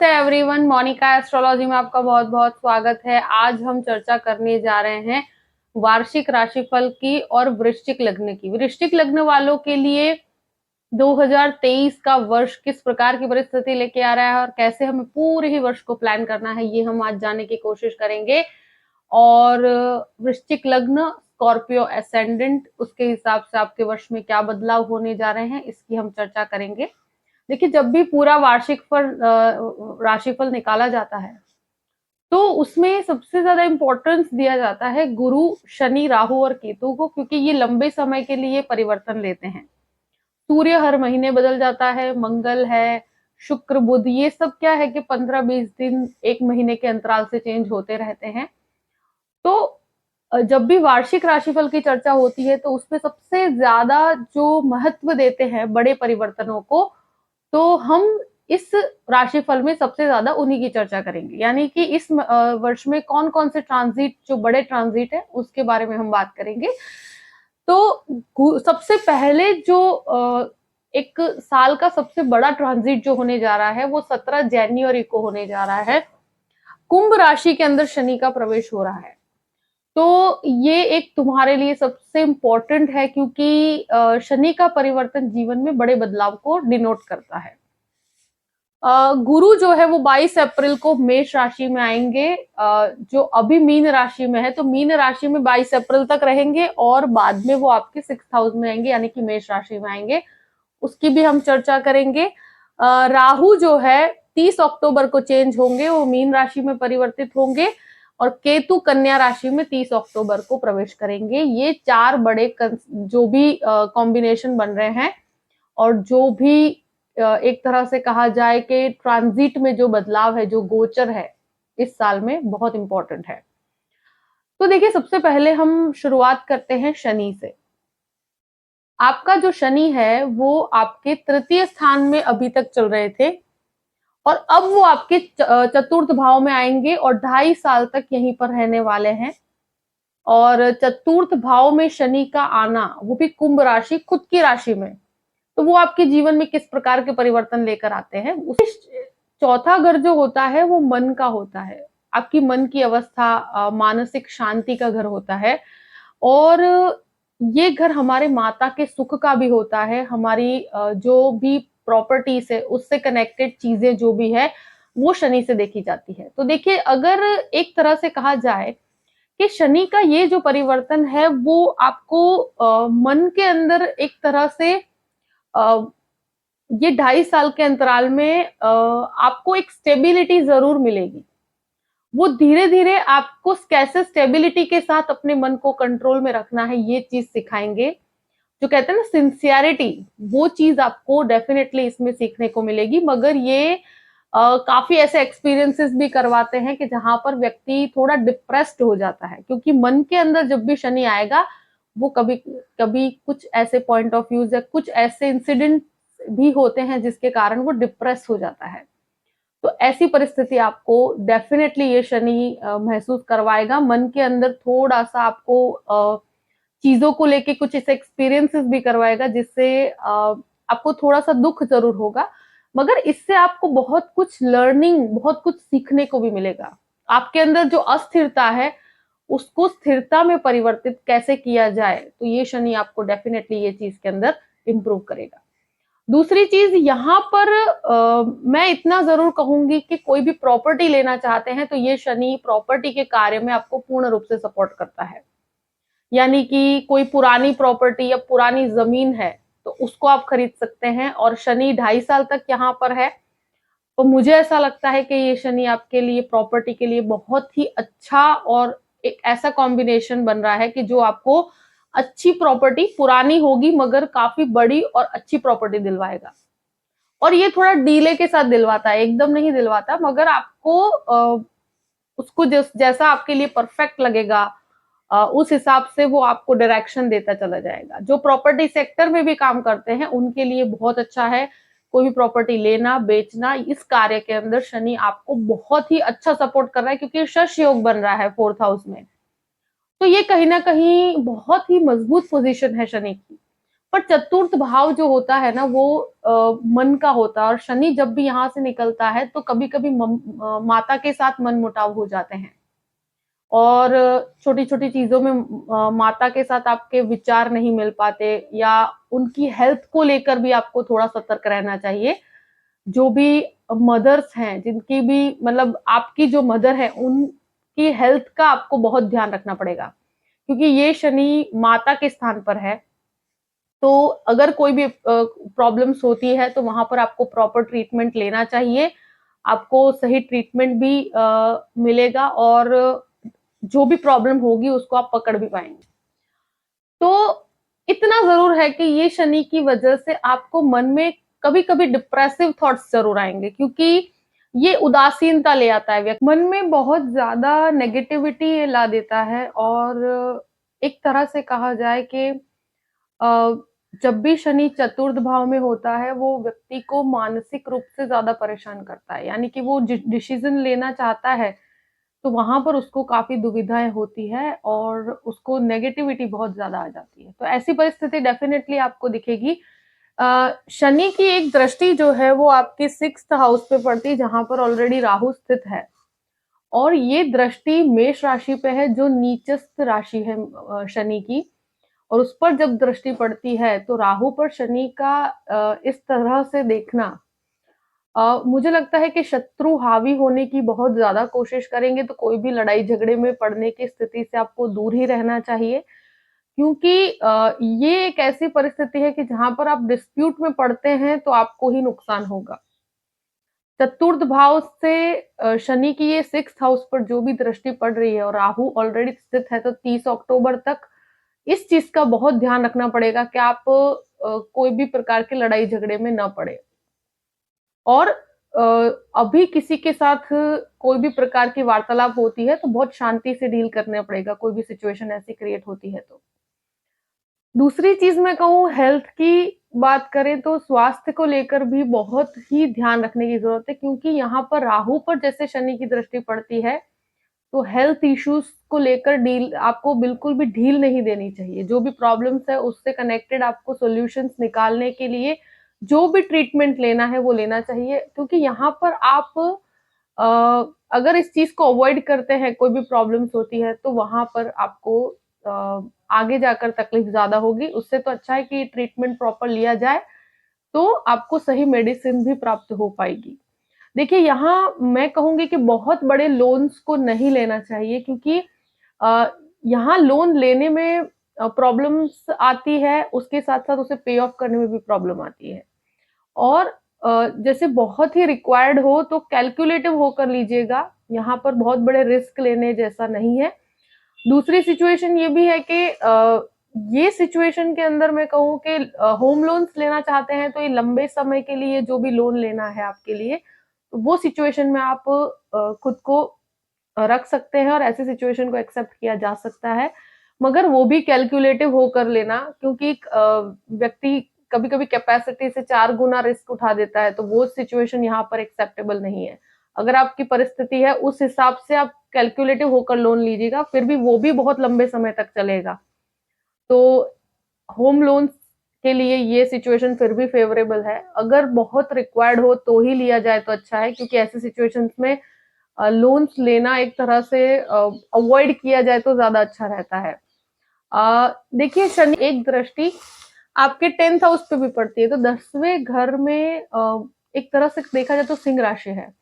नमस्ते everyone, Monika astrology में आपका बहुत बहुत स्वागत है। आज हम चर्चा करने जा रहे हैं वार्षिक राशिफल की और वृश्चिक लग्न की। वृश्चिक लग्न वालों के लिए 2023 का वर्ष किस प्रकार की परिस्थिति लेके आ रहा है और कैसे हमें पूरे ही वर्ष को प्लान करना है, ये हम आज जानने की कोशिश करेंगे। और वृश्चिक लग्न स्कॉर्पियो एसेंडेंट, उसके हिसाब से आपके वर्ष में क्या बदलाव होने जा रहे हैं, इसकी हम चर्चा करेंगे। देखिए, जब भी पूरा वार्षिक राशिफल निकाला जाता है तो उसमें सबसे ज्यादा इंपॉर्टेंस दिया जाता है गुरु, शनि, राहु और केतु को, क्योंकि ये लंबे समय के लिए परिवर्तन लेते हैं। सूर्य हर महीने बदल जाता है, मंगल है, शुक्र, बुध, ये सब क्या है कि 15-20 दिन, एक महीने के अंतराल से चेंज होते रहते हैं। तो जब भी वार्षिक राशिफल की चर्चा होती है तो उसमें सबसे ज्यादा जो महत्व देते हैं बड़े परिवर्तनों को, तो हम इस राशिफल में सबसे ज्यादा उन्हीं की चर्चा करेंगे। यानी कि इस वर्ष में कौन कौन से ट्रांजिट, जो बड़े ट्रांजिट है, उसके बारे में हम बात करेंगे। तो सबसे पहले जो एक साल का सबसे बड़ा ट्रांजिट जो होने जा रहा है वो 17 जनवरी को होने जा रहा है। कुंभ राशि के अंदर शनि का प्रवेश हो रहा है। तो ये एक तुम्हारे लिए सबसे इम्पोर्टेंट है, क्योंकि शनि का परिवर्तन जीवन में बड़े बदलाव को डिनोट करता है। गुरु जो है वो 22 अप्रैल को मेष राशि में आएंगे, जो अभी मीन राशि में है, तो मीन राशि में 22 अप्रैल तक रहेंगे और बाद में वो आपके 6th हाउस में आएंगे, यानी कि मेष राशि में आएंगे। उसकी भी हम चर्चा करेंगे। राहु जो है 30 अक्टूबर को चेंज होंगे, वो मीन राशि में परिवर्तित होंगे, और केतु कन्या राशि में 30 अक्टूबर को प्रवेश करेंगे। ये चार बड़े जो भी कॉम्बिनेशन बन रहे हैं, और जो भी एक तरह से कहा जाए कि ट्रांजिट में जो बदलाव है, जो गोचर है इस साल में, बहुत इंपॉर्टेंट है। तो देखिए, सबसे पहले हम शुरुआत करते हैं शनि से। आपका जो शनि है वो आपके तृतीय स्थान में अभी तक चल रहे थे, और अब वो आपके चतुर्थ भाव में आएंगे और 2.5 साल तक यहीं पर रहने वाले हैं। और चतुर्थ भाव में शनि का आना, वो भी कुंभ राशि, खुद की राशि में, तो वो आपके जीवन में किस प्रकार के परिवर्तन लेकर आते हैं। चौथा घर जो होता है वो मन का होता है, आपकी मन की अवस्था, मानसिक शांति का घर होता है। और ये घर हमारे माता के सुख का भी होता है, हमारी जो भी प्रॉपर्टीज है उससे कनेक्टेड चीजें जो भी है वो शनि से देखी जाती है। तो देखिए, अगर एक तरह से कहा जाए कि शनि का ये जो परिवर्तन है वो आपको मन के अंदर एक तरह से ये 2.5 साल के अंतराल में आपको एक स्टेबिलिटी जरूर मिलेगी। वो धीरे धीरे आपको कैसे स्टेबिलिटी के साथ अपने मन को कंट्रोल में रखना है ये चीज सिखाएंगे। जो कहते हैं ना सिंसियरिटी, वो चीज आपको डेफिनेटली इसमें सीखने को मिलेगी। मगर ये काफी ऐसे एक्सपीरियंसेस भी करवाते हैं कि जहां पर व्यक्ति थोड़ा डिप्रेस्ड हो जाता है, क्योंकि मन के अंदर जब भी शनि आएगा वो कभी कभी कुछ ऐसे पॉइंट ऑफ व्यूज या कुछ ऐसे इंसिडेंट भी होते हैं जिसके कारण वो डिप्रेस हो जाता है। तो ऐसी परिस्थिति आपको डेफिनेटली ये शनि महसूस करवाएगा। मन के अंदर थोड़ा सा आपको चीजों को लेके कुछ ऐसे एक्सपीरियंसेस भी करवाएगा, जिससे आपको थोड़ा सा दुख जरूर होगा, मगर इससे आपको बहुत कुछ लर्निंग, बहुत कुछ सीखने को भी मिलेगा। आपके अंदर जो अस्थिरता है उसको स्थिरता में परिवर्तित कैसे किया जाए, तो ये शनि आपको डेफिनेटली ये चीज के अंदर इंप्रूव करेगा। दूसरी चीज यहाँ पर मैं इतना जरूर कहूंगी कि कोई भी प्रॉपर्टी लेना चाहते हैं तो ये शनि प्रॉपर्टी के कार्य में आपको पूर्ण रूप से सपोर्ट करता है। यानी कि कोई पुरानी प्रॉपर्टी या पुरानी जमीन है तो उसको आप खरीद सकते हैं, और शनि 2.5 साल तक यहाँ पर है। तो मुझे ऐसा लगता है कि ये शनि आपके लिए प्रॉपर्टी के लिए बहुत ही अच्छा और एक ऐसा कॉम्बिनेशन बन रहा है कि जो आपको अच्छी प्रॉपर्टी, पुरानी होगी मगर काफी बड़ी और अच्छी प्रॉपर्टी दिलवाएगा। और ये थोड़ा डीले के साथ दिलवाता है, एकदम नहीं दिलवाता, मगर आपको उसको जैसा आपके लिए परफेक्ट लगेगा उस हिसाब से वो आपको डायरेक्शन देता चला जाएगा। जो प्रॉपर्टी सेक्टर में भी काम करते हैं उनके लिए बहुत अच्छा है। कोई भी प्रॉपर्टी लेना, बेचना, इस कार्य के अंदर शनि आपको बहुत ही अच्छा सपोर्ट कर रहा है, क्योंकि शश योग बन रहा है 4th हाउस में। तो ये कहीं ना कहीं बहुत ही मजबूत पोजीशन है शनि की। पर चतुर्थ भाव जो होता है ना वो मन का होता है, और शनि जब भी यहाँ से निकलता है तो कभी-कभी माता के साथ मनमुटाव हो जाते हैं। और छोटी-छोटी चीज़ों में माता के साथ आपके विचार नहीं मिल पाते, या उनकी हेल्थ को लेकर भी आपको थोड़ा सतर्क रहना चाहिए। जो भी मदर्स हैं, जिनकी भी मतलब आपकी जो मदर है, उनकी हेल्थ का आपको बहुत ध्यान रखना पड़ेगा। क्योंकि ये शनि माता के स्थान पर है, तो अगर कोई भी प्रॉब्लम्स होती है तो वहाँ पर आपको प्रॉपर ट्रीटमेंट लेना चाहिए। आपको सही ट्रीटमेंट भी मिलेगा, और जो भी प्रॉब्लम होगी उसको आप पकड़ भी पाएँगे। तो इतना ज़रूर है कि ये शनि की वजह से आपको मन में कभी-कभी डिप्रेसिव थॉट्स ज़रूर आएँगे, क्योंकि ये उदासीनता ले आता है मन में बहुत ज़्यादा नेगेटिविटी ये ला देता है, और एक तरह से कहा जाए कि अ, जब भी शनि चतुर्थ भाव में होता है, वो व्यक्ति को मानसिक रूप से ज़्यादा परेशान करता है। यानी कि वो डिसीज़न लेना चाहता है, तो वहाँ पर उसको काफ़ी दुविधाएँ होती है, और उसको नेगेटिविटी बहुत ज़्यादा आ जाती है। तो ऐसी परिस्थिति डेफ़िनेटली आपको दिखेगी। शनि की एक दृष्टि जो है वो आपके 6th हाउस पे पड़ती है, जहाँ पर ऑलरेडी राहु स्थित है। और ये दृष्टि मेष राशि पे है, जो नीचस्थ राशि है शनि की। और उस पर जब दृष्टि पड़ती है तो राहु पर शनि का इस तरह से देखना, मुझे लगता है कि शत्रु हावी होने की बहुत ज़्यादा कोशिश करेंगे, तो कोई भी लड़ाई झगड़े में पड़ने की स्थिति से आपको दूर ही रहना चाहिए। क्योंकि ये एक ऐसी परिस्थिति है कि जहाँ पर आप डिस्प्यूट में पड़ते हैं तो आपको ही नुकसान होगा। चतुर्थ भाव से शनि की ये 6th हाउस पर जो भी दृष्टि पड़ रही है, और राहु ऑलरेडी स्थित है, तो 30 अक्टूबर तक इस चीज़ का बहुत ध्यान रखना पड़ेगा कि आप कोई भी प्रकार के लड़ाई झगड़े में ना पड़े। और अभी किसी के साथ कोई भी प्रकार की वार्तालाप होती है तो बहुत शांति से डील करना पड़ेगा, कोई भी सिचुएशन ऐसी क्रिएट होती है तो। दूसरी चीज़ मैं कहूँ, हेल्थ की बात करें तो स्वास्थ्य को लेकर भी बहुत ही ध्यान रखने की ज़रूरत है, क्योंकि यहाँ पर राहु पर जैसे शनि की दृष्टि पड़ती है, तो हेल्थ इश्यूज़ को लेकर डील आपको बिल्कुल भी ढील नहीं देनी चाहिए। जो भी प्रॉब्लम्स है उससे कनेक्टेड आपको सॉल्यूशंस निकालने के लिए जो भी ट्रीटमेंट लेना है वो लेना चाहिए, क्योंकि यहाँ पर आप अगर इस चीज़ को अवॉइड करते हैं, कोई भी प्रॉब्लम्स होती है, तो वहाँ पर आपको अ, आगे जाकर तकलीफ ज़्यादा होगी। उससे तो अच्छा है कि ट्रीटमेंट प्रॉपर लिया जाए, तो आपको सही मेडिसिन भी प्राप्त हो पाएगी। देखिए, यहाँ मैं कहूँगी कि बहुत बड़े लोन्स को नहीं लेना चाहिए, क्योंकि अ, यहाँ लोन लेने में प्रॉब्लम्स आती है, उसके साथ-साथ उसे पे ऑफ करने में भी प्रॉब्लम आती है। और जैसे बहुत ही रिक्वायर्ड हो तो कैलकुलेटिव होकर लीजिएगा, यहाँ पर बहुत बड़े रिस्क लेने जैसा नहीं है। दूसरी सिचुएशन ये भी है कि ये सिचुएशन के अंदर मैं कहूँ कि होम लोन्स लेना चाहते हैं तो ये लंबे समय के लिए जो भी लोन लेना है आपके लिए, तो वो सिचुएशन में आप खुद को रख सकते हैं, और ऐसी सिचुएशन को एक्सेप्ट किया जा सकता है। मगर वो भी कैलकुलेटिव होकर लेना, क्योंकि एक व्यक्ति कभी-कभी कैपेसिटी से 4 गुना रिस्क उठा देता है, तो वो सिचुएशन यहाँ पर एक्सेप्टेबल नहीं है। अगर आपकी परिस्थिति है उस हिसाब से आप कैलकुलेटिव होकर लोन लीजिएगा, फिर भी वो भी बहुत लंबे समय तक चलेगा। तो होम लोन्स के लिए ये सिचुएशन फिर भी फ़ेवरेबल है। अगर बहुत रिक्वायर्ड हो तो ही लिया जाए तो अच्छा है, क्योंकि ऐसी सिचुएशंस में लोन्स लेना एक तरह से अवॉइड किया जाए तो ज़्यादा अच्छा रहता है। देखिए, शनि एक दृष्टि आपके 10th हाउस पे भी पड़ती है, तो 10वें घर में एक तरह से देखा जाए तो सिंह राशि है,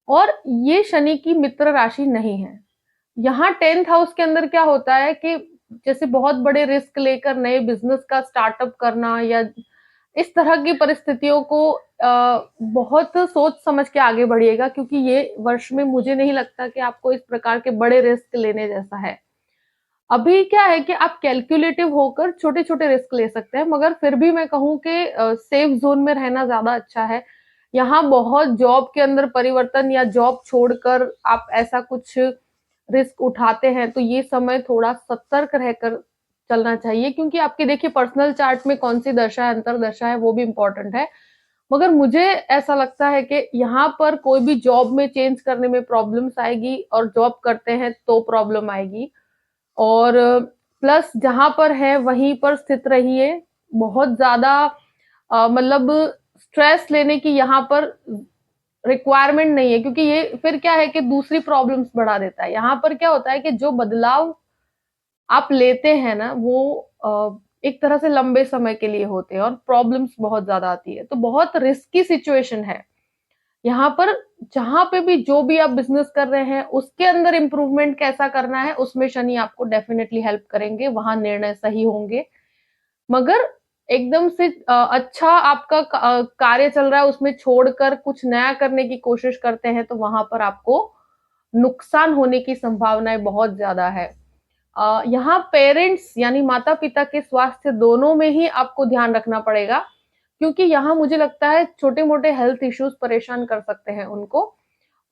और ये शनि की मित्र राशि नहीं है। यहाँ 10th हाउस के अंदर क्या होता है कि जैसे बहुत बड़े रिस्क लेकर नए बिज़नेस का स्टार्टअप करना, या इस तरह की परिस्थितियों को बहुत सोच समझ के आगे बढ़िएगा, क्योंकि ये वर्ष में मुझे नहीं लगता कि आपको इस प्रकार के बड़े रिस्क लेने जैसा है। अभी क्या है कि आप कैलकुलेटिव होकर छोटे-छोटे रिस्क ले सकते हैं, मगर फिर भी मैं कहूँ कि सेफ ज़ोन में रहना ज़्यादा अच्छा है। यहाँ बहुत जॉब के अंदर परिवर्तन या जॉब छोड़कर आप ऐसा कुछ रिस्क उठाते हैं, तो ये समय थोड़ा सतर्क रहकर चलना चाहिए, क्योंकि आपके देखिए पर्सनल चार्ट में कौन-सी दशा है, अंतर्दशा है, वो भी इम्पोर्टेंट है। मगर मुझे ऐसा लगता है कि यहाँ पर कोई भी जॉब में चेंज करने में प्रॉब्लम्स आएगी, और जॉब करते हैं तो प्रॉब्लम आएगी। और प्लस जहाँ पर है वहीं पर स्थित रहिए, बहुत ज्यादा मतलब स्ट्रेस लेने की यहाँ पर रिक्वायरमेंट नहीं है, क्योंकि ये फिर क्या है कि दूसरी प्रॉब्लम्स बढ़ा देता है। यहाँ पर क्या होता है कि जो बदलाव आप लेते हैं ना, वो एक तरह से लंबे समय के लिए होते हैं और प्रॉब्लम्स बहुत ज्यादा आती है, तो बहुत रिस्की सिचुएशन है यहाँ पर। जहां पे भी जो भी आप बिजनेस कर रहे हैं उसके अंदर इंप्रूवमेंट कैसा करना है, उसमें शनि आपको डेफिनेटली हेल्प करेंगे, वहां निर्णय सही होंगे। मगर एकदम से अच्छा आपका कार्य चल रहा है, उसमें छोड़कर कुछ नया करने की कोशिश करते हैं, तो वहां पर आपको नुकसान होने की संभावनाएं बहुत ज्यादा है। यहाँ पेरेंट्स यानी माता पिता के स्वास्थ्य दोनों में ही आपको ध्यान रखना पड़ेगा, क्योंकि यहाँ मुझे लगता है छोटे मोटे हेल्थ इश्यूज परेशान कर सकते हैं उनको,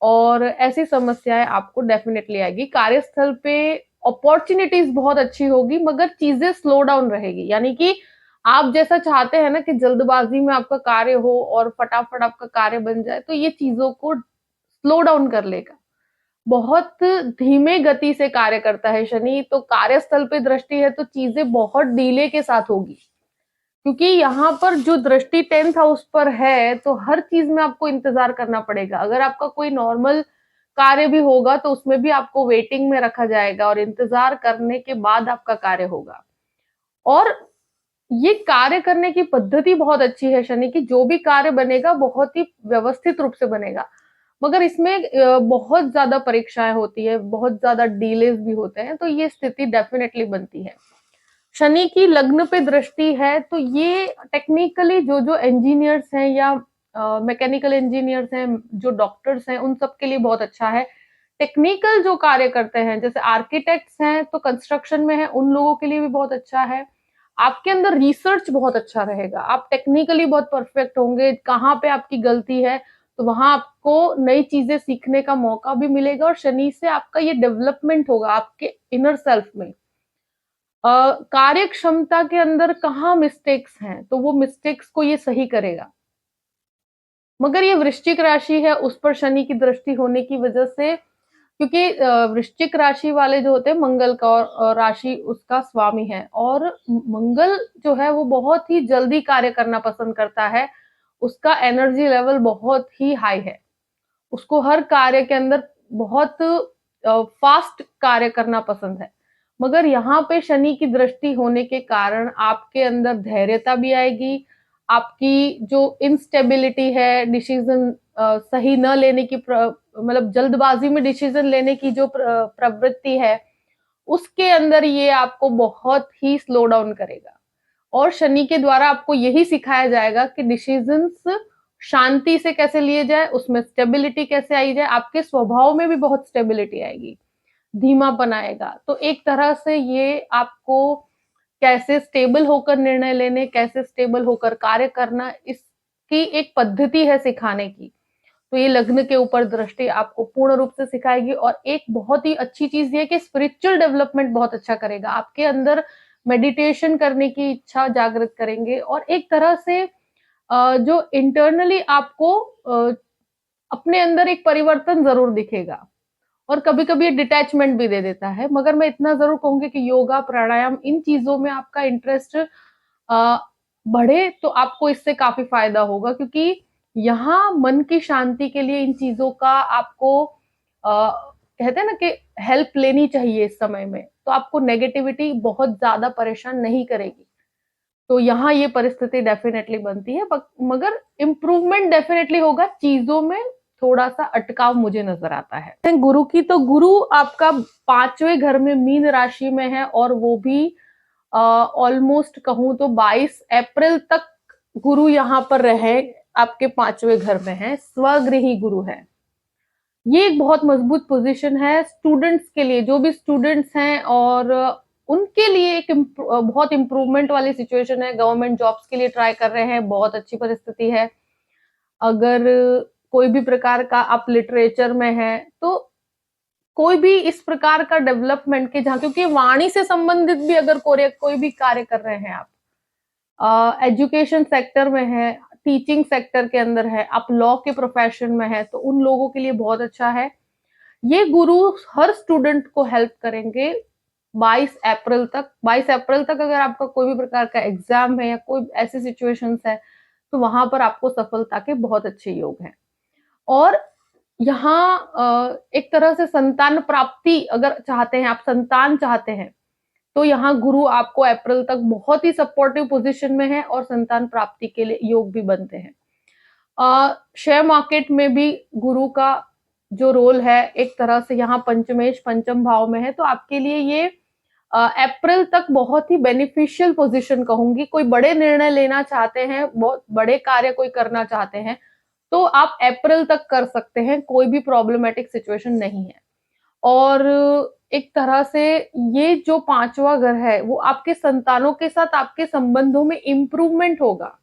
और ऐसी समस्याएं आपको डेफिनेटली आएगी। कार्यस्थल पे अपॉर्चुनिटीज बहुत अच्छी होगी, मगर चीजें स्लो डाउन रहेगी, यानी कि आप जैसा चाहते हैं ना कि जल्दबाजी में आपका कार्य हो और फटाफट आपका कार्य बन जाए, तो ये चीजों को स्लो डाउन कर लेगा। बहुत धीमे गति से कार्य करता है शनि, तो कार्यस्थल पे दृष्टि है तो चीजें बहुत डिले के साथ होगी, क्योंकि यहाँ पर जो दृष्टि 10th हाउस पर है, तो हर चीज में आपको इंतजार करना पड़ेगा। अगर आपका कोई नॉर्मल कार्य भी होगा तो उसमें भी आपको वेटिंग में रखा जाएगा और इंतजार करने के बाद आपका कार्य होगा। और ये कार्य करने की पद्धति बहुत अच्छी है शनि की, जो भी कार्य बनेगा बहुत ही व्यवस्थित रूप से बनेगा। मगर इसमें बहुत ज्यादा परीक्षाएं होती है, बहुत ज्यादा डिलेज भी होते हैं, तो ये स्थिति डेफिनेटली बनती है। शनि की लग्न पे दृष्टि है तो ये टेक्निकली जो जो इंजीनियर्स हैं या मैकेनिकल इंजीनियर्स हैं, जो डॉक्टर्स हैं, उन सब के लिए बहुत अच्छा है। टेक्निकल जो कार्य करते हैं जैसे आर्किटेक्ट्स हैं, तो कंस्ट्रक्शन में है, उन लोगों के लिए भी बहुत अच्छा है। आपके अंदर रिसर्च बहुत अच्छा रहेगा, आप टेक्निकली बहुत परफेक्ट होंगे, कहाँ पे आपकी गलती है तो वहां आपको नई चीजें सीखने का मौका भी मिलेगा, और शनि से आपका ये डेवलपमेंट होगा आपके इनर सेल्फ में। कार्य क्षमता के अंदर कहाँ मिस्टेक्स हैं, तो वो मिस्टेक्स को ये सही करेगा। मगर ये वृश्चिक राशि है, उस पर शनि की दृष्टि होने की वजह से, क्योंकि वृश्चिक राशि वाले जो होते हैं मंगल का, और राशि उसका स्वामी है, और मंगल जो है वो बहुत ही जल्दी कार्य करना पसंद करता है। उसका एनर्जी लेवल बहुत ही हाई है, उसको हर कार्य के अंदर बहुत फास्ट कार्य करना पसंद है। मगर यहाँ पे शनि की दृष्टि होने के कारण आपके अंदर धैर्यता भी आएगी, आपकी जो इंस्टेबिलिटी है, डिसीजन सही न लेने की मतलब जल्दबाजी में डिसीजन लेने की जो प्रवृत्ति है, उसके अंदर ये आपको बहुत ही स्लो डाउन करेगा। और शनि के द्वारा आपको यही सिखाया जाएगा कि डिसीजंस शांति से कैसे लिए जाए, उसमें स्टेबिलिटी कैसे आई जाए, आपके स्वभाव में भी बहुत स्टेबिलिटी आएगी, धीमापन आएगा। तो एक तरह से ये आपको कैसे स्टेबल होकर निर्णय लेने, कैसे स्टेबल होकर कार्य करना, इसकी एक पद्धति है सिखाने की। तो ये लग्न के ऊपर दृष्टि आपको पूर्ण रूप से सिखाएगी। और एक बहुत ही अच्छी चीज ये कि स्पिरिचुअल डेवलपमेंट बहुत अच्छा करेगा, आपके अंदर मेडिटेशन करने की इच्छा जागृत करेंगे, और एक तरह से जो इंटरनली आपको अपने अंदर एक परिवर्तन जरूर दिखेगा। और कभी कभी ये डिटैचमेंट भी दे देता है, मगर मैं इतना जरूर कहूंगी कि योगा प्राणायाम इन चीजों में आपका इंटरेस्ट बढ़े तो आपको इससे काफी फायदा होगा, क्योंकि यहाँ मन की शांति के लिए इन चीजों का आपको कहते हैं ना कि हेल्प लेनी चाहिए इस समय में, तो आपको नेगेटिविटी बहुत ज्यादा परेशान नहीं करेगी। तो यहाँ ये परिस्थिति डेफिनेटली बनती है, मगर इम्प्रूवमेंट डेफिनेटली होगा, चीजों में थोड़ा सा अटकाव मुझे नजर आता है। गुरु की, तो गुरु आपका 5वें घर में मीन राशि में है, और वो भी ऑलमोस्ट कहूं तो 22 अप्रैल तक गुरु यहाँ पर रहे, आपके 5वें घर में है, स्वगृही गुरु है। ये एक बहुत मजबूत पोजीशन है स्टूडेंट्स के लिए, जो भी स्टूडेंट्स हैं, और उनके लिए एक बहुत इंप्रूवमेंट वाली सिचुएशन है। गवर्नमेंट जॉब्स के लिए ट्राई कर रहे हैं, बहुत अच्छी परिस्थिति है। अगर कोई भी प्रकार का आप लिटरेचर में है, तो कोई भी इस प्रकार का डेवलपमेंट के, जहाँ क्योंकि वाणी से संबंधित भी अगर कोई भी कार्य कर रहे हैं आप, एजुकेशन सेक्टर में है, टीचिंग सेक्टर के अंदर है, आप लॉ के प्रोफेशन में है, तो उन लोगों के लिए बहुत अच्छा है। ये गुरु हर स्टूडेंट को हेल्प करेंगे 22 अप्रैल तक अगर आपका कोई भी प्रकार का एग्जाम है या कोई ऐसी सिचुएशंस है, तो वहां पर आपको सफलता के बहुत अच्छे योग हैं। और यहाँ एक तरह से संतान प्राप्ति अगर चाहते हैं, आप संतान चाहते हैं, तो यहाँ गुरु आपको अप्रैल तक बहुत ही सपोर्टिव पोजीशन में है और संतान प्राप्ति के लिए योग भी बनते हैं। शेयर मार्केट में भी गुरु का जो रोल है, एक तरह से यहाँ पंचमेश पंचम भाव में है, तो आपके लिए ये अप्रैल तक बहुत ही बेनिफिशियल पोजीशन कहूंगी। कोई बड़े निर्णय लेना चाहते हैं, बहुत बड़े कार्य कोई करना चाहते हैं, तो आप अप्रैल तक कर सकते हैं, कोई भी प्रॉब्लमेटिक सिचुएशन नहीं है। और एक तरह से ये जो 5वां घर है, वो आपके संतानों के साथ आपके संबंधों में इम्प्रूवमेंट होगा।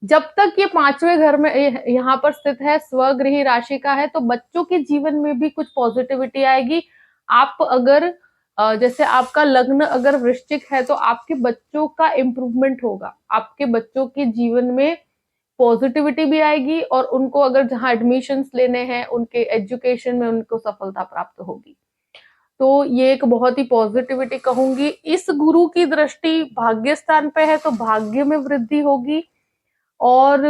जब तक ये 5वें घर में यहाँ पर स्थित है, स्वगृही राशि का है, तो बच्चों के जीवन में भी कुछ पॉजिटिविटी आएगी। आप अगर जैसे आपका लग्न अगर वृश्चिक है, तो आपके बच्चों का इम्प्रूवमेंट होगा, आपके बच्चों के जीवन में पॉजिटिविटी भी आएगी और उनको अगर जहाँ एडमिशंस लेने हैं, उनके एजुकेशन में उनको सफलता प्राप्त होगी। तो ये एक बहुत ही पॉजिटिविटी कहूंगी। इस गुरु की दृष्टि भाग्य स्थान पे है, तो भाग्य में वृद्धि होगी और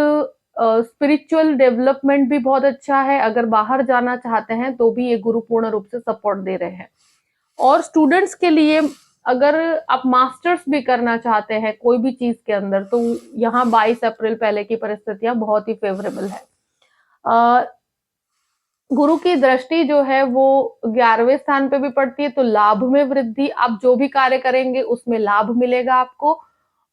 स्पिरिचुअल डेवलपमेंट भी बहुत अच्छा है। अगर बाहर जाना चाहते हैं तो भी ये गुरु पूर्ण रूप से सपोर्ट दे रहे हैं। और स्टूडेंट्स के लिए अगर आप मास्टर्स भी करना चाहते हैं कोई भी चीज के अंदर, तो यहाँ 22 अप्रैल पहले की परिस्थितियां बहुत ही फेवरेबल है। गुरु की दृष्टि जो है वो 11वें स्थान पे भी पड़ती है, तो लाभ में वृद्धि, आप जो भी कार्य करेंगे उसमें लाभ मिलेगा आपको।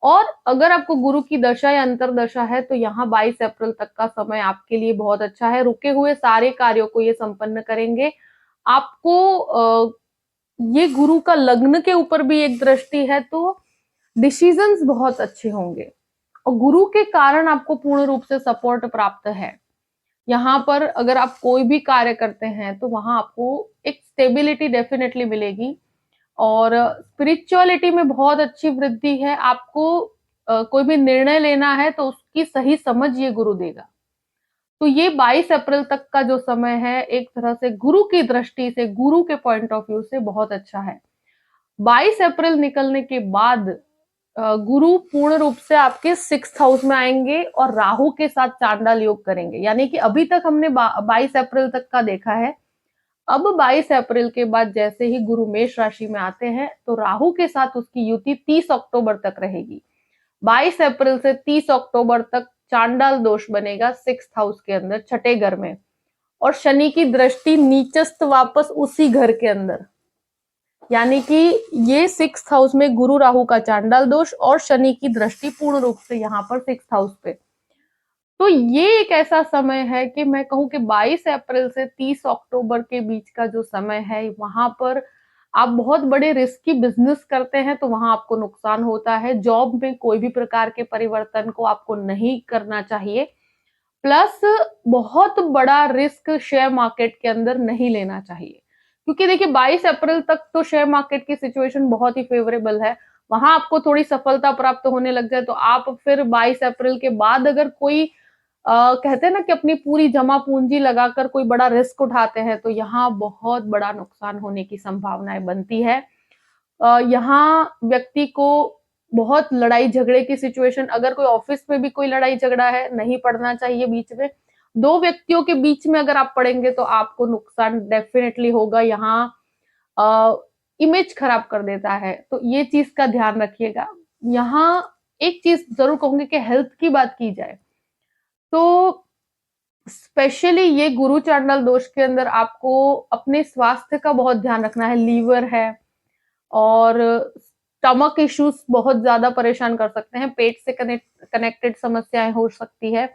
और अगर आपको गुरु की दशा या अंतरदशा है, तो यहाँ 22 अप्रैल तक का समय आपके लिए बहुत अच्छा है। रुके हुए सारे कार्यों को ये संपन्न करेंगे। आपको ये गुरु का लग्न के ऊपर भी एक दृष्टि है, तो डिसीजंस बहुत अच्छे होंगे और गुरु के कारण आपको पूर्ण रूप से सपोर्ट प्राप्त है। यहाँ पर अगर आप कोई भी कार्य करते हैं, तो वहां आपको एक स्टेबिलिटी डेफिनेटली मिलेगी और स्पिरिचुअलिटी में बहुत अच्छी वृद्धि है। आपको कोई भी निर्णय लेना है तो उसकी सही समझ ये गुरु देगा। तो ये 22 अप्रैल तक का जो समय है, एक तरह से गुरु की दृष्टि से, गुरु के पॉइंट ऑफ व्यू से बहुत अच्छा है। 22 अप्रैल निकलने के बाद गुरु पूर्ण रूप से आपके 6th हाउस में आएंगे और राहु के साथ चांडाल योग करेंगे। यानी कि अभी तक हमने 22 अप्रैल तक का देखा है। अब 22 अप्रैल के बाद जैसे ही गुरु मेष राशि में आते हैं, तो राहु के साथ उसकी युति 30 अक्टूबर तक रहेगी। 22 अप्रैल से 30 अक्टूबर तक चांडाल दोष बनेगा 6th हाउस के अंदर, छठे घर में, और शनि की दृष्टि नीचस्थ वापस उसी घर के अंदर। यानी कि ये 6th हाउस में गुरु राहु का चांडाल दोष और शनि की दृष्टि पूर्ण रूप से यहाँ पर 6th हाउस पे। तो ये एक ऐसा समय है कि मैं कहूं कि 22 अप्रैल से 30 अक्टूबर के बीच का जो समय है, वहां पर आप बहुत बड़े रिस्की बिजनेस करते हैं तो वहां आपको नुकसान होता है। जॉब में कोई भी प्रकार के परिवर्तन को आपको नहीं करना चाहिए। प्लस बहुत बड़ा रिस्क शेयर मार्केट के अंदर नहीं लेना चाहिए, क्योंकि देखिए 22 अप्रैल तक तो शेयर मार्केट की सिचुएशन बहुत ही फेवरेबल है। वहां आपको थोड़ी सफलता प्राप्त होने लग जाए, तो आप फिर 22 अप्रैल के बाद अगर कोई कहते हैं ना कि अपनी पूरी जमा पूंजी लगाकर कोई बड़ा रिस्क उठाते हैं, तो यहाँ बहुत बड़ा नुकसान होने की संभावनाएं बनती है। यहाँ व्यक्ति को बहुत लड़ाई झगड़े की सिचुएशन, अगर कोई ऑफिस में भी कोई लड़ाई झगड़ा है, नहीं पड़ना चाहिए बीच में। दो व्यक्तियों के बीच में अगर आप पड़ेंगे तो आपको नुकसान डेफिनेटली होगा। यहाँ इमेज खराब कर देता है, तो ये चीज का ध्यान रखिएगा। यहाँ एक चीज जरूर कहूंगी कि हेल्थ की बात की जाए तो स्पेशली ये गुरु चांडाल दोष के अंदर आपको अपने स्वास्थ्य का बहुत ध्यान रखना है। लीवर है और स्टमक इश्यूज बहुत ज्यादा परेशान कर सकते हैं, पेट से कनेक्टेड समस्याएं हो सकती है।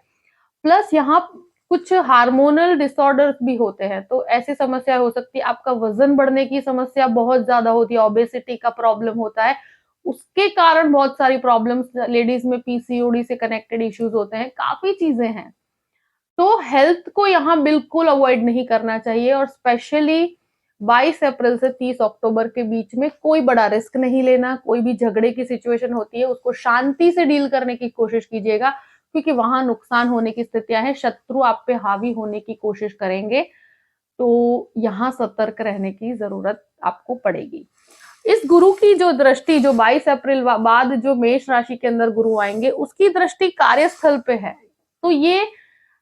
प्लस यहाँ कुछ हार्मोनल डिसऑर्डर्स भी होते हैं, तो ऐसी समस्या हो सकती है। आपका वजन बढ़ने की समस्या बहुत ज्यादा होती है, ओबेसिटी का प्रॉब्लम होता है, उसके कारण बहुत सारी प्रॉब्लम्स लेडीज में पीसीओडी से कनेक्टेड इश्यूज होते हैं, काफी चीजें हैं। तो हेल्थ को यहाँ बिल्कुल अवॉइड नहीं करना चाहिए और स्पेशली 22 अप्रैल से 30 अक्टूबर के बीच में कोई बड़ा रिस्क नहीं लेना। कोई भी झगड़े की सिचुएशन होती है उसको शांति से डील करने की कोशिश कीजिएगा, क्योंकि वहां नुकसान होने की स्थितियां हैं, शत्रु आप पे हावी होने की कोशिश करेंगे, तो यहाँ सतर्क रहने की जरूरत आपको पड़ेगी। इस गुरु की जो दृष्टि, जो 22 अप्रैल बाद जो मेष राशि के अंदर गुरु आएंगे, उसकी दृष्टि कार्यस्थल पे है, तो ये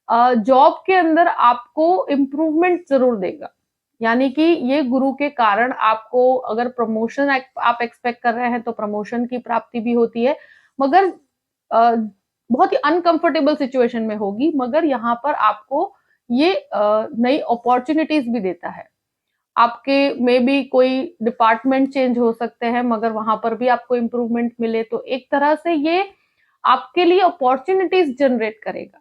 जॉब के अंदर आपको इम्प्रूवमेंट जरूर देगा। यानी कि ये गुरु के कारण आपको अगर प्रमोशन आप एक्सपेक्ट कर रहे हैं तो प्रमोशन की प्राप्ति भी होती है, मगर बहुत ही अनकंफर्टेबल सिचुएशन में होगी, मगर यहाँ पर आपको ये नई अपॉर्चुनिटीज भी देता है। आपके में भी कोई डिपार्टमेंट चेंज हो सकते हैं, मगर वहां पर भी आपको इम्प्रूवमेंट मिले, तो एक तरह से ये आपके लिए अपॉर्चुनिटीज जनरेट करेगा।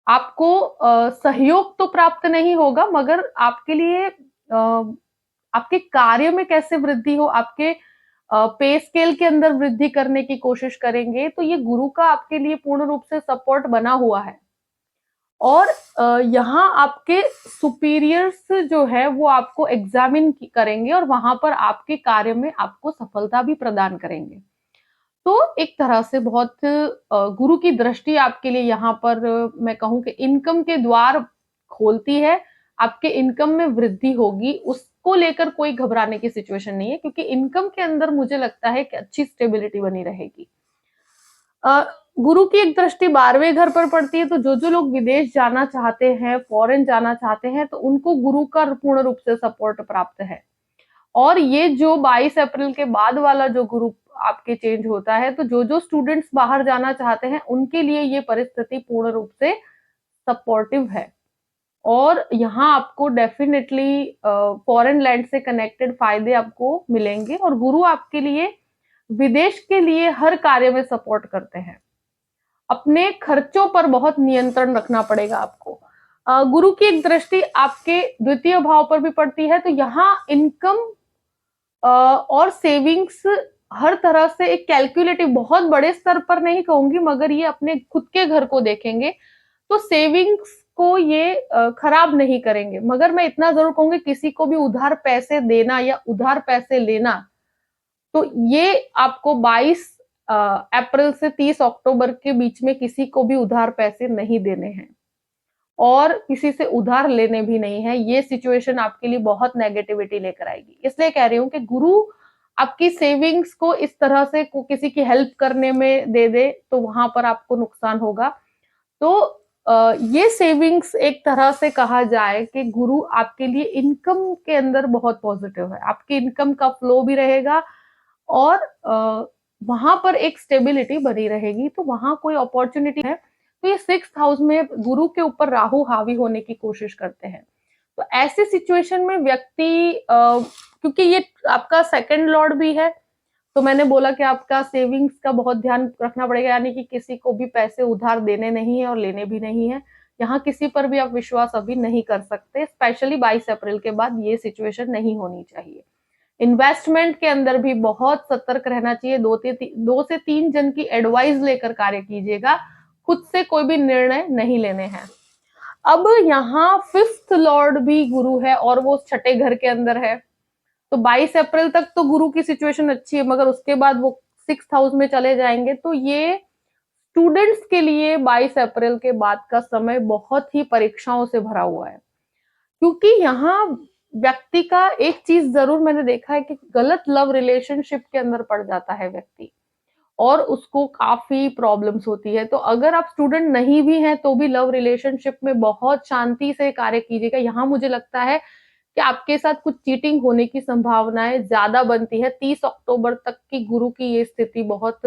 आपको सहयोग तो प्राप्त नहीं होगा, मगर आपके लिए आपके कार्य में कैसे वृद्धि हो, आपके पे स्केल के अंदर वृद्धि करने की कोशिश करेंगे, तो ये गुरु का आपके लिए पूर्ण रूप से सपोर्ट बना हुआ है। और यहाँ आपके सुपीरियर्स जो है वो आपको एग्जामिन करेंगे और वहां पर आपके कार्य में आपको सफलता भी प्रदान करेंगे। तो एक तरह से बहुत गुरु की दृष्टि आपके लिए यहाँ पर मैं कहूँ कि इनकम के द्वार खोलती है, आपके इनकम में वृद्धि होगी, उसको लेकर कोई घबराने की सिचुएशन नहीं है, क्योंकि इनकम के अंदर मुझे लगता है कि अच्छी स्टेबिलिटी बनी रहेगी। गुरु की एक दृष्टि 12वें घर पर पड़ती है, तो जो लोग विदेश जाना चाहते हैं, फॉरेन जाना चाहते हैं, तो उनको गुरु का पूर्ण रूप से सपोर्ट प्राप्त है। और ये जो 22 अप्रैल के बाद वाला जो गुरु आपके चेंज होता है, तो जो स्टूडेंट्स बाहर जाना चाहते हैं उनके लिए ये परिस्थिति पूर्ण रूप से सपोर्टिव है। और यहाँ आपको डेफिनेटली फॉरेन लैंड से कनेक्टेड फायदे आपको मिलेंगे, और गुरु आपके लिए विदेश के लिए हर कार्य में सपोर्ट करते हैं। अपने खर्चों पर बहुत नियंत्रण रखना पड़ेगा आपको। गुरु की एक दृष्टि आपके द्वितीय भाव पर भी पड़ती है, तो यहाँ इनकम और सेविंग्स हर तरह से एक कैलकुलेटिव, बहुत बड़े स्तर पर नहीं कहूंगी, मगर ये अपने खुद के घर को देखेंगे तो सेविंग्स को ये खराब नहीं करेंगे। मगर मैं इतना जरूर कहूंगी, किसी को भी उधार पैसे देना या उधार पैसे लेना, तो ये आपको 22 अप्रैल से 30 अक्टूबर के बीच में किसी को भी उधार पैसे नहीं देने हैं और किसी से उधार लेने भी नहीं है। ये सिचुएशन आपके लिए बहुत नेगेटिविटी लेकर आएगी। इसलिए कह रही हूँ कि गुरु आपकी सेविंग्स को इस तरह से किसी की हेल्प करने में दे दे, तो वहां पर आपको नुकसान होगा। तो ये सेविंग्स एक तरह से कहा जाए कि गुरु आपके लिए इनकम के अंदर बहुत पॉजिटिव है। आपकी इनकम का फ्लो भी रहेगा और वहां पर एक स्टेबिलिटी बनी रहेगी, तो वहां कोई अपॉर्चुनिटी है। तो ये 6th हाउस में गुरु के ऊपर राहु हावी होने की कोशिश करते हैं, तो ऐसे सिचुएशन में व्यक्ति क्योंकि ये आपका सेकंड लॉर्ड भी है, तो मैंने बोला कि आपका सेविंग्स का बहुत ध्यान रखना पड़ेगा, यानी कि किसी को भी पैसे उधार देने नहीं है और लेने भी नहीं है। यहाँ किसी पर भी आप विश्वास अभी नहीं कर सकते, स्पेशली 22 अप्रैल के बाद ये सिचुएशन नहीं होनी चाहिए। इन्वेस्टमेंट के अंदर भी बहुत सतर्क रहना चाहिए। 2 से 3 जन की एडवाइस लेकर कार्य कीजिएगा, खुद से कोई भी निर्णय नहीं लेने हैं। अब यहाँ 5th लॉर्ड भी गुरु है और वो छठे घर के अंदर है, तो 22 अप्रैल तक तो गुरु की सिचुएशन अच्छी है, मगर उसके बाद वो 6th हाउस में चले जाएंगे। तो ये स्टूडेंट्स के लिए 22 अप्रैल के बाद का समय बहुत ही परीक्षाओं से भरा हुआ है, क्योंकि यहाँ व्यक्ति का एक चीज जरूर मैंने देखा है कि गलत लव रिलेशनशिप के अंदर पड़ जाता है व्यक्ति और उसको काफी प्रॉब्लम्स होती है। तो अगर आप स्टूडेंट नहीं भी हैं तो भी लव रिलेशनशिप में बहुत शांति से कार्य कीजिएगा। यहाँ मुझे लगता है कि आपके साथ कुछ चीटिंग होने की संभावनाएं ज्यादा बनती है। 30 अक्टूबर तक की गुरु की ये स्थिति बहुत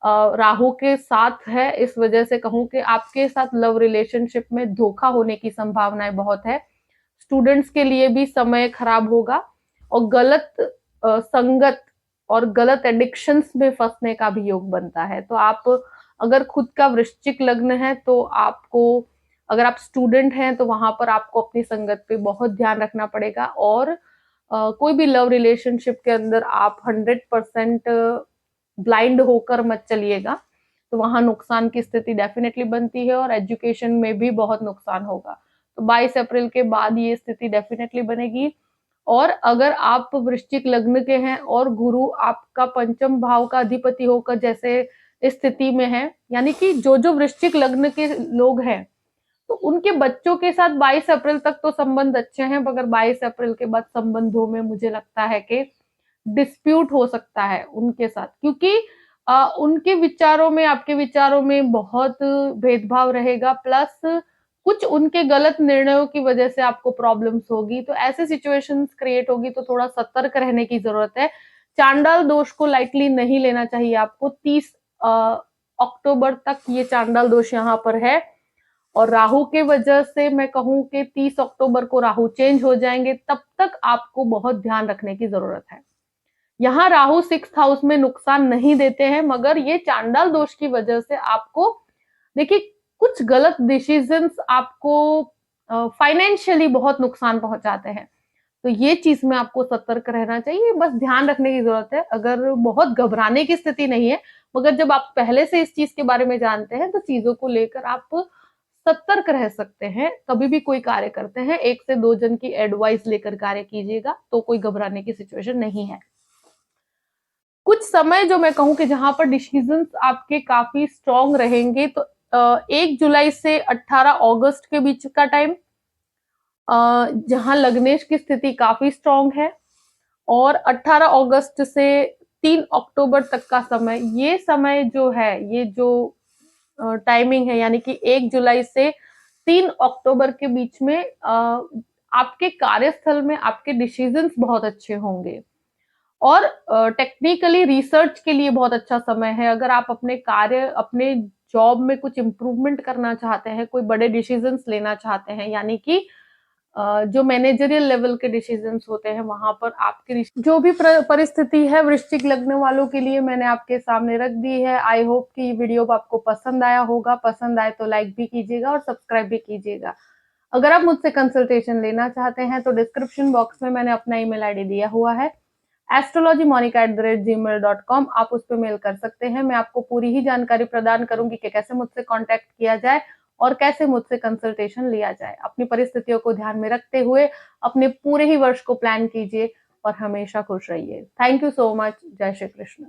राहु के साथ है, इस वजह से कहूं कि आपके साथ लव रिलेशनशिप में धोखा होने की संभावनाएं बहुत है। स्टूडेंट्स के लिए भी समय खराब होगा और गलत संगत और गलत एडिक्शंस में फंसने का भी योग बनता है। तो आप अगर खुद का वृश्चिक लग्न है तो आपको, अगर आप स्टूडेंट हैं तो वहां पर आपको अपनी संगत पे बहुत ध्यान रखना पड़ेगा और कोई भी लव रिलेशनशिप के अंदर आप 100% ब्लाइंड होकर मत चलिएगा, तो वहां नुकसान की स्थिति डेफिनेटली बनती है और एजुकेशन में भी बहुत नुकसान होगा। तो 22 अप्रैल के बाद ये स्थिति डेफिनेटली बनेगी। और अगर आप वृश्चिक लग्न के हैं और गुरु आपका पंचम भाव का अधिपति होकर जैसे स्थिति में है, यानी कि जो वृश्चिक लग्न के लोग हैं तो उनके बच्चों के साथ 22 अप्रैल तक तो संबंध अच्छे हैं, मगर 22 अप्रैल के बाद संबंधों में मुझे लगता है कि डिस्प्यूट हो सकता है उनके साथ, क्योंकि उनके विचारों में आपके विचारों में बहुत भेदभाव रहेगा, प्लस कुछ उनके गलत निर्णयों की वजह से आपको प्रॉब्लम्स होगी। तो ऐसे सिचुएशंस क्रिएट होगी, तो थोड़ा सतर्क रहने की जरूरत है। चांडाल दोष को लाइटली नहीं लेना चाहिए आपको। 30 अक्टूबर तक ये चांडाल दोष यहाँ पर है, और राहु के वजह से मैं कहूं कि 30 अक्टूबर को राहु चेंज हो जाएंगे, तब तक आपको बहुत ध्यान रखने की जरूरत है। यहाँ राहु 6th हाउस में नुकसान नहीं देते हैं, मगर ये चांडाल दोष की वजह से आपको, देखिए, कुछ गलत डिसीजंस आपको फाइनेंशियली बहुत नुकसान पहुंचाते हैं। तो ये चीज में आपको सतर्क रहना चाहिए, बस ध्यान रखने की जरूरत है। अगर बहुत घबराने की स्थिति नहीं है, मगर जब आप पहले से इस चीज के बारे में जानते हैं, तो चीजों को लेकर आप सतर्क रह सकते हैं। कभी भी कोई कार्य करते हैं, 1 से 2 जन की एडवाइस लेकर कार्य कीजिएगा, तो कोई घबराने की सिचुएशन नहीं है। कुछ समय जो मैं कहूं कि जहां पर डिसीजंस आपके काफी स्ट्रांग रहेंगे, तो 1 जुलाई से 18 अगस्त के बीच का टाइम, जहां लग्नेश की स्थिति काफी स्ट्रांग है, और 18 अगस्त से 3 अक्टूबर तक का समय, ये समय जो है, ये जो टाइमिंग है, यानी कि 1 जुलाई से 3 अक्टूबर के बीच में आपके कार्यस्थल में आपके डिसीजंस बहुत अच्छे होंगे, और टेक्निकली रिसर्च के लिए बहुत अच्छा समय है। अगर आप अपने कार्य, अपने जॉब में कुछ इंप्रूवमेंट करना चाहते हैं, कोई बड़े डिसीजंस लेना चाहते हैं, यानी कि जो मैनेजरियल लेवल के डिसीजंस होते हैं, वहां पर आपकी जो भी परिस्थिति है वृश्चिक लग्न वालों के लिए, मैंने आपके सामने रख दी है। आई होप कि ये वीडियो आपको पसंद आया होगा। पसंद आए तो लाइक भी कीजिएगा और सब्सक्राइब भी कीजिएगा। अगर आप मुझसे कंसल्टेशन लेना चाहते हैं, तो डिस्क्रिप्शन बॉक्स में मैंने अपना ईमेल आईडी दिया हुआ है, astrologymonica@gmail.com। आप उस पर मेल कर सकते हैं। मैं आपको पूरी ही जानकारी प्रदान करूंगी कि कैसे मुझसे कांटेक्ट किया जाए और कैसे मुझसे कंसल्टेशन लिया जाए। अपनी परिस्थितियों को ध्यान में रखते हुए अपने पूरे ही वर्ष को प्लान कीजिए और हमेशा खुश रहिए। Thank you so much. जय श्री कृष्ण।